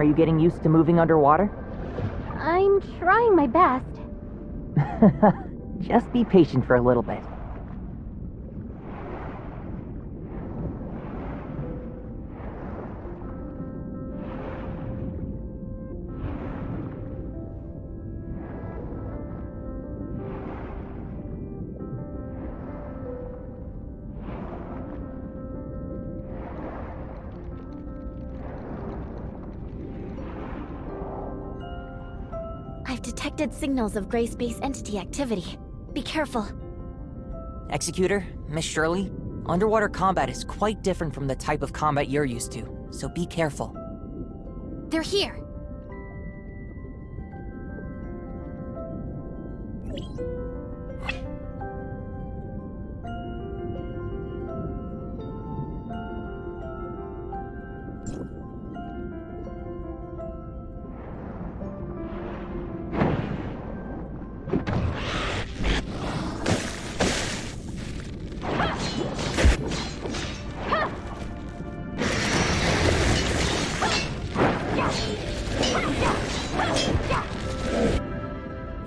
Are you getting used to moving underwater? I'm trying my best. Just be patient for a little bit. I've detected signals of gray space entity activity. Be careful. Executor, Miss Shirley, underwater combat is quite different from the type of combat you're used to, so be careful. They're here.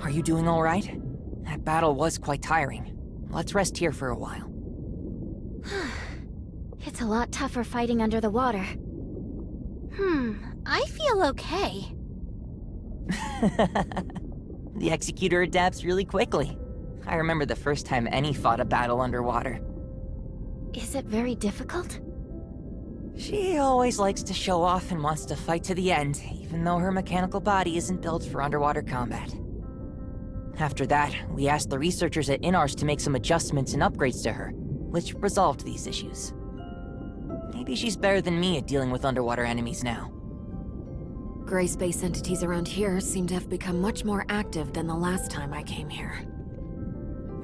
Are you doing all right? That battle was quite tiring. Let's rest here for a while. It's a lot tougher fighting under the water. I feel okay. The Executor adapts really quickly. I remember the first time any fought a battle underwater. Is it very difficult? She always likes to show off and wants to fight to the end, even though her mechanical body isn't built for underwater combat. After that, we asked the researchers at Innars to make some adjustments and upgrades to her, which resolved these issues. Maybe she's better than me at dealing with underwater enemies now. Gray space entities around here seem to have become much more active than the last time I came here.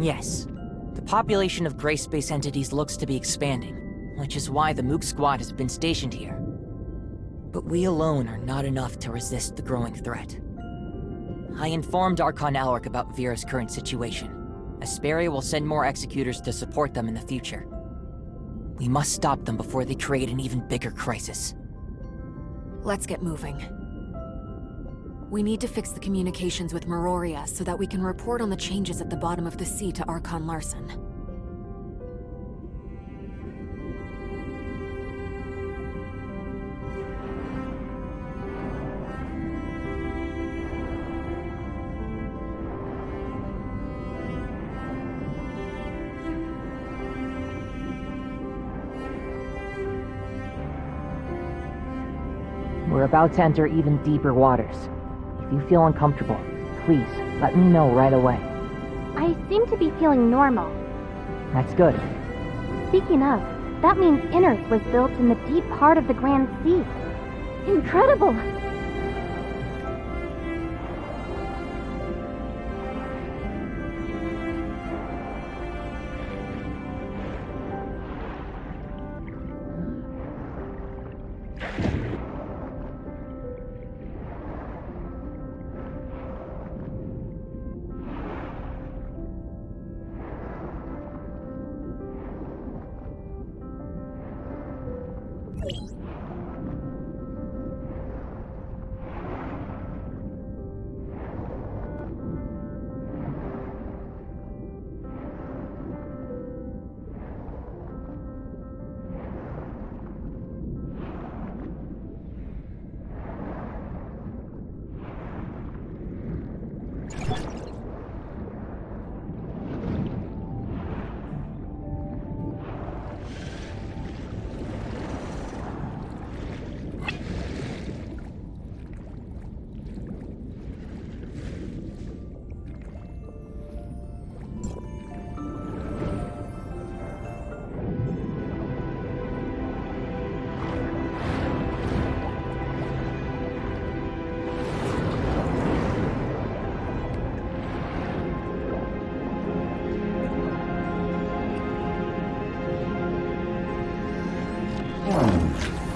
Yes. The population of gray space entities looks to be expanding, which is why the Mook Squad has been stationed here. But we alone are not enough to resist the growing threat. I informed Archon Alric about Vera's current situation. Asperia will send more executors to support them in the future. We must stop them before they create an even bigger crisis. Let's get moving. We need to fix the communications with Meroria so that we can report on the changes at the bottom of the sea to Archon Larson. We're about to enter even deeper waters. If you feel uncomfortable, please let me know right away. I seem to be feeling normal. That's good. Speaking of, that means Innars was built in the deep heart of the Grand Sea. Incredible!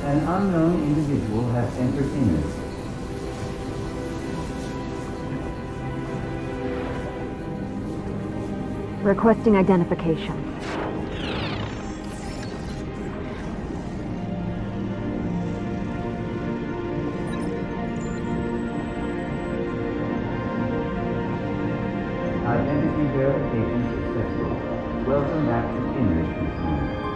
An unknown individual has entered Innars. Requesting identification. Identity verification successful. Welcome back to Innars, Miss Moon.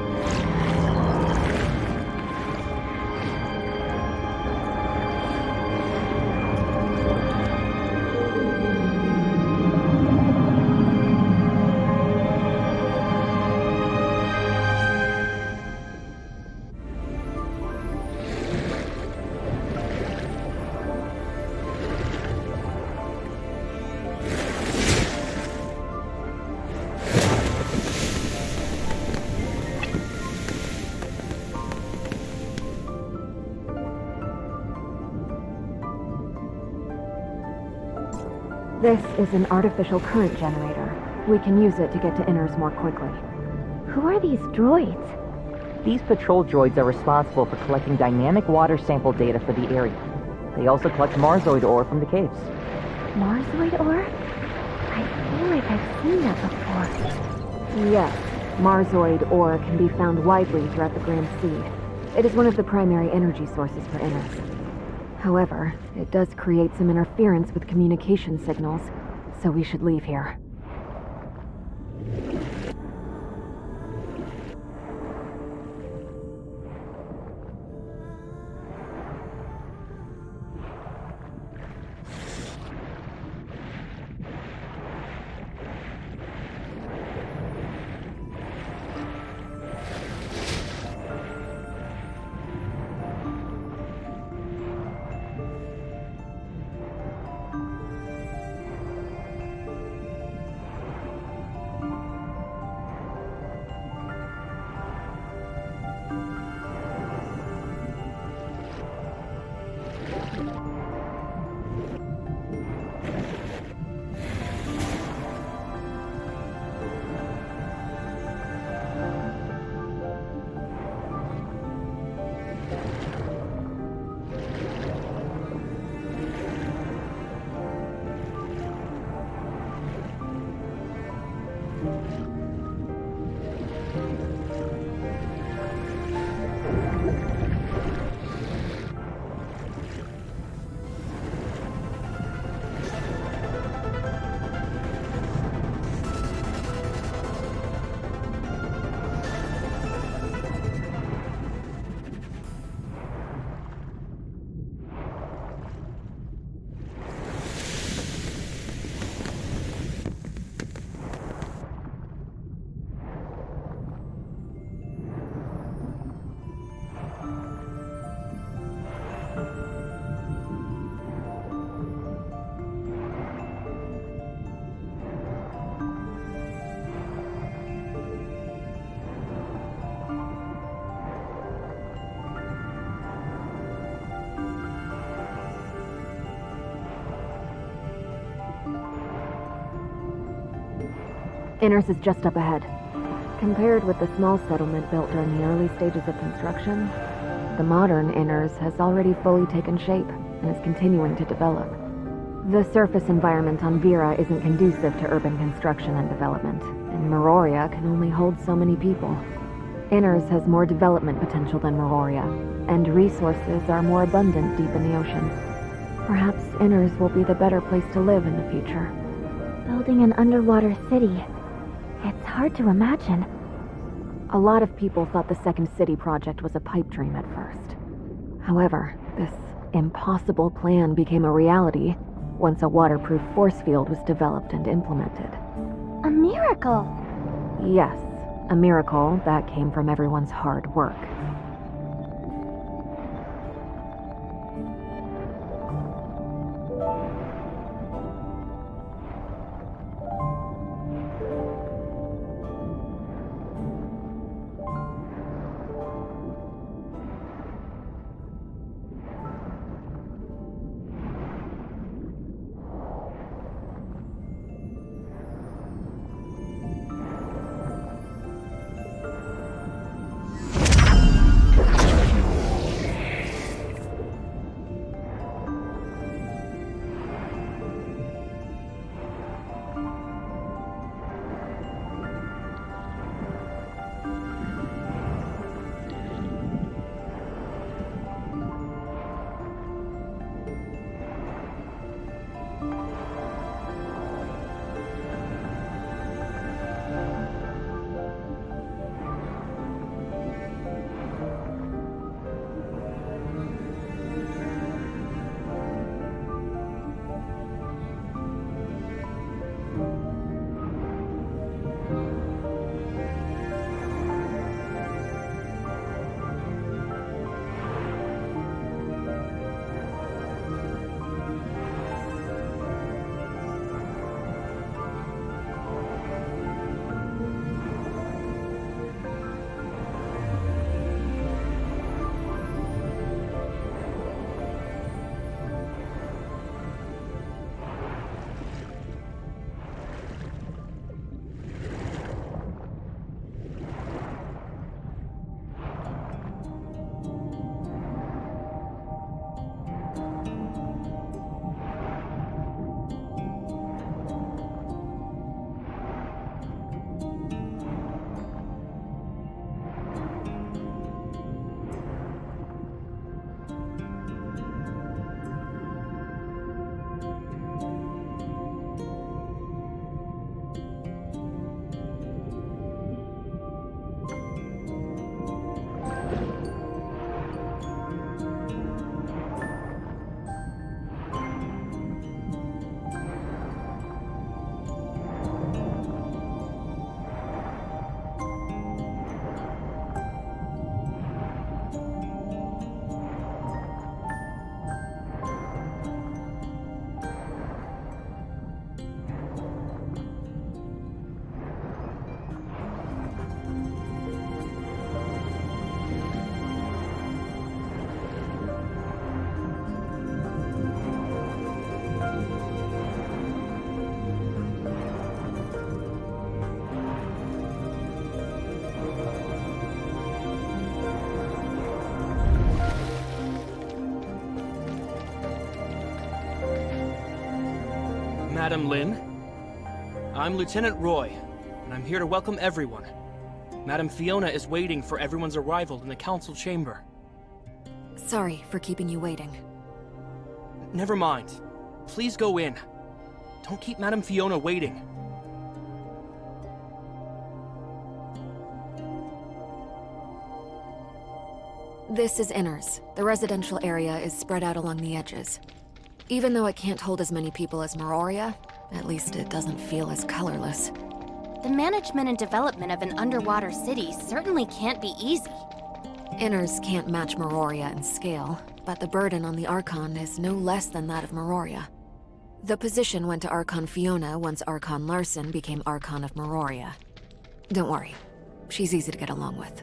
This is an artificial current generator. We can use it to get to Innars more quickly. Who are these droids? These patrol droids are responsible for collecting dynamic water sample data for the area. They also collect Marzoid ore from the caves. Marzoid ore? I feel like I've seen that before. Yes, Marzoid ore can be found widely throughout the Grand Sea. It is one of the primary energy sources for Innars. However, it does create some interference with communication signals, so we should leave here. Innars is just up ahead. Compared with the small settlement built during the early stages of construction, the modern Innars has already fully taken shape and is continuing to develop. The surface environment on Vera isn't conducive to urban construction and development, and Meroria can only hold so many people. Innars has more development potential than Meroria, and resources are more abundant deep in the ocean. Perhaps Innars will be the better place to live in the future. Building an underwater city. It's hard to imagine. A lot of people thought the Second City project was a pipe dream at first. However, this impossible plan became a reality once a waterproof force field was developed and implemented. A miracle! Yes, a miracle that came from everyone's hard work. Madam Lin. I'm Lieutenant Roy, and I'm here to welcome everyone. Madam Fiona is waiting for everyone's arrival in the council chamber. Sorry for keeping you waiting. Never mind. Please go in. Don't keep Madam Fiona waiting. This is Innars. The residential area is spread out along the edges. Even though it can't hold as many people as Meroria, at least it doesn't feel as colorless. The management and development of an underwater city certainly can't be easy. Innars can't match Meroria in scale, but the burden on the Archon is no less than that of Meroria. The position went to Archon Fiona once Archon Larson became Archon of Meroria. Don't worry, she's easy to get along with.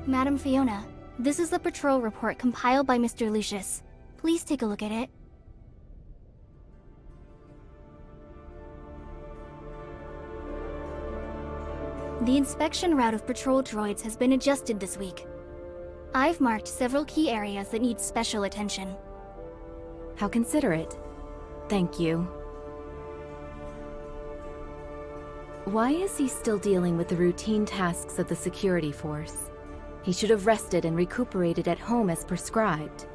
Madam Fiona, this is the patrol report compiled by Mr. Lucius. Please take a look at it. The inspection route of patrol droids has been adjusted this week. I've marked several key areas that need special attention. How considerate. Thank you. Why is he still dealing with the routine tasks of the security force? He should have rested and recuperated at home as prescribed.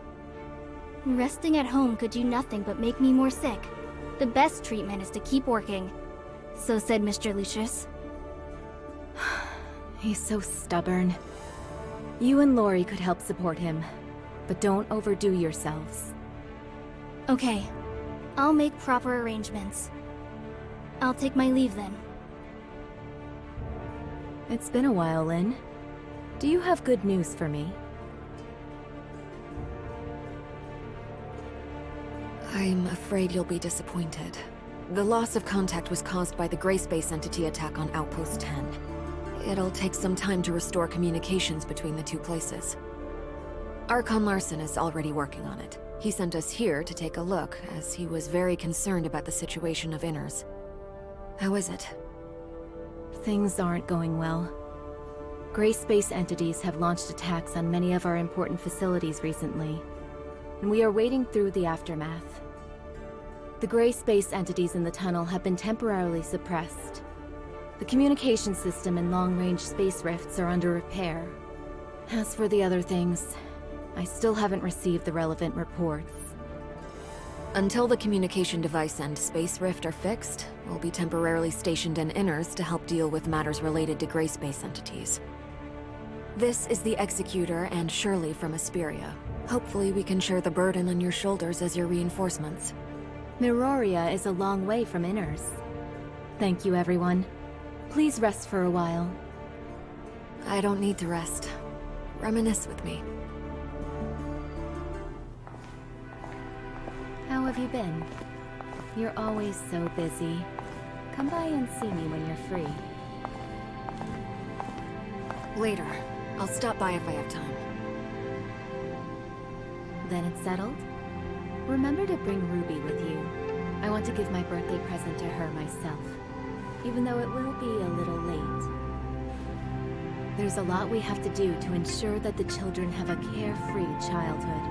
Resting at home could do nothing but make me more sick. The best treatment is to keep working. So said Mr. Lucius. He's so stubborn. You and Lori could help support him, but don't overdo yourselves. Okay, I'll make proper arrangements. I'll take my leave then. It's been a while, Lynn. Do you have good news for me? I'm afraid you'll be disappointed. The loss of contact was caused by the Gray Space Entity attack on Outpost 10. It'll take some time to restore communications between the two places. Archon Larson is already working on it. He sent us here to take a look, as he was very concerned about the situation of Innars. How is it? Things aren't going well. Gray Space entities have launched attacks on many of our important facilities recently, and we are wading through the aftermath. The Gray Space entities in the tunnel have been temporarily suppressed. The communication system and long-range space rifts are under repair. As for the other things, I still haven't received the relevant reports. Until the communication device and space rift are fixed, we'll be temporarily stationed in Innars to help deal with matters related to Gray Space entities. This is the Executor and Shirley from Asperia. Hopefully we can share the burden on your shoulders as your reinforcements. Meroria is a long way from Innars. Thank you, everyone. Please rest for a while. I don't need to rest. Reminisce with me. How have you been? You're always so busy. Come by and see me when you're free. Later. I'll stop by if I have time. Then it's settled? Remember to bring Ruby with you. I want to give my birthday present to her myself, even though it will be a little late. There's a lot we have to do to ensure that the children have a carefree childhood.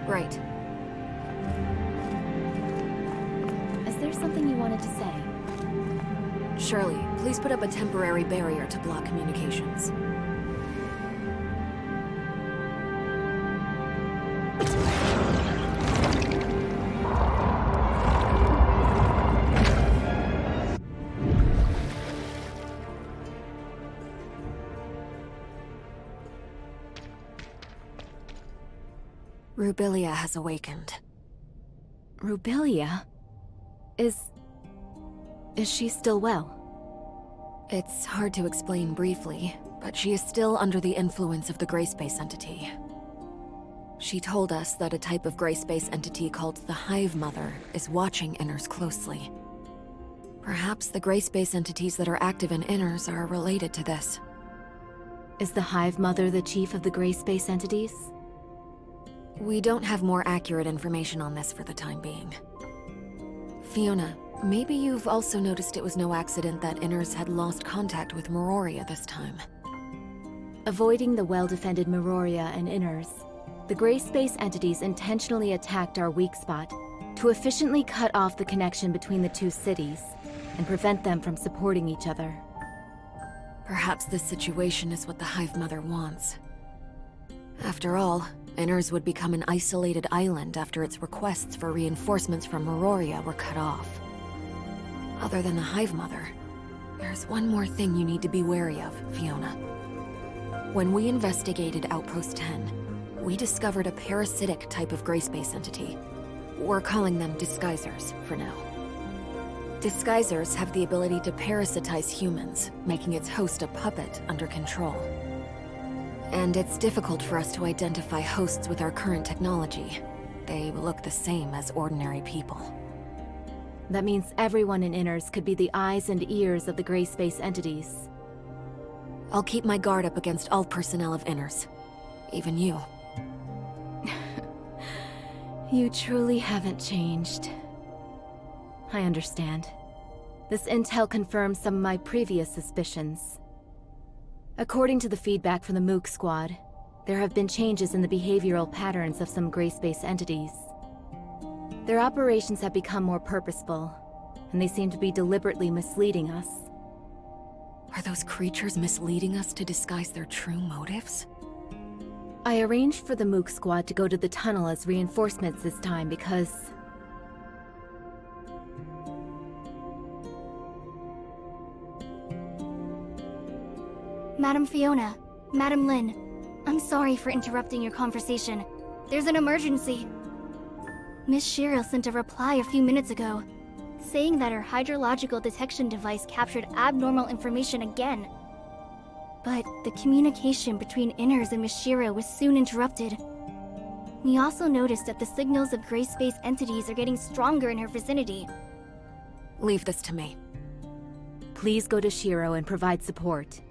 Right. Is there something you wanted to say? Shirley, please put up a temporary barrier to block communications. Rubilia has awakened. Rubilia? Is she still well? It's hard to explain briefly, but she is still under the influence of the Gray Space Entity. She told us that a type of Gray Space Entity called the Hive Mother is watching Innars closely. Perhaps the gray space entities that are active in Innars are related to this. Is the Hive Mother the chief of the gray space entities? We don't have more accurate information on this for the time being. Fiona, maybe you've also noticed it was no accident that Innars had lost contact with Meroria this time. Avoiding the well-defended Meroria and Innars, the gray space entities intentionally attacked our weak spot to efficiently cut off the connection between the two cities and prevent them from supporting each other. Perhaps this situation is what the Hive Mother wants. After all, Innars would become an isolated island after its requests for reinforcements from Meroria were cut off. Other than the Hive Mother, there's one more thing you need to be wary of, Fiona. When we investigated Outpost 10, we discovered a parasitic type of gray space entity. We're calling them disguisers for now. Disguisers have the ability to parasitize humans, making its host a puppet under control. And it's difficult for us to identify hosts with our current technology. They look the same as ordinary people. That means everyone in Innars could be the eyes and ears of the gray space entities. I'll keep my guard up against all personnel of Innars. Even you. You truly haven't changed. I understand. This intel confirms some of my previous suspicions. According to the feedback from the Mook Squad, there have been changes in the behavioral patterns of some gray space entities. Their operations have become more purposeful, and they seem to be deliberately misleading us. Are those creatures misleading us to disguise their true motives? I arranged for the Mook Squad to go to the tunnel as reinforcements this time because... Madam Fiona, Madam Lin, I'm sorry for interrupting your conversation. There's an emergency. Miss Shiro sent a reply a few minutes ago, saying that her hydrological detection device captured abnormal information again. But the communication between Innars and Miss Shiro was soon interrupted. We also noticed that the signals of gray space entities are getting stronger in her vicinity. Leave this to me. Please go to Shiro and provide support.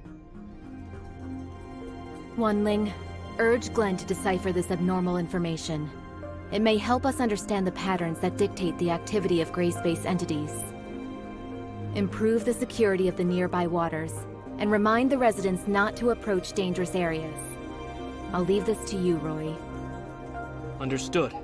Wanling, urge Glenn to decipher this abnormal information. It may help us understand the patterns that dictate the activity of gray space entities. Improve the security of the nearby waters, and remind the residents not to approach dangerous areas. I'll leave this to you, Roy. Understood.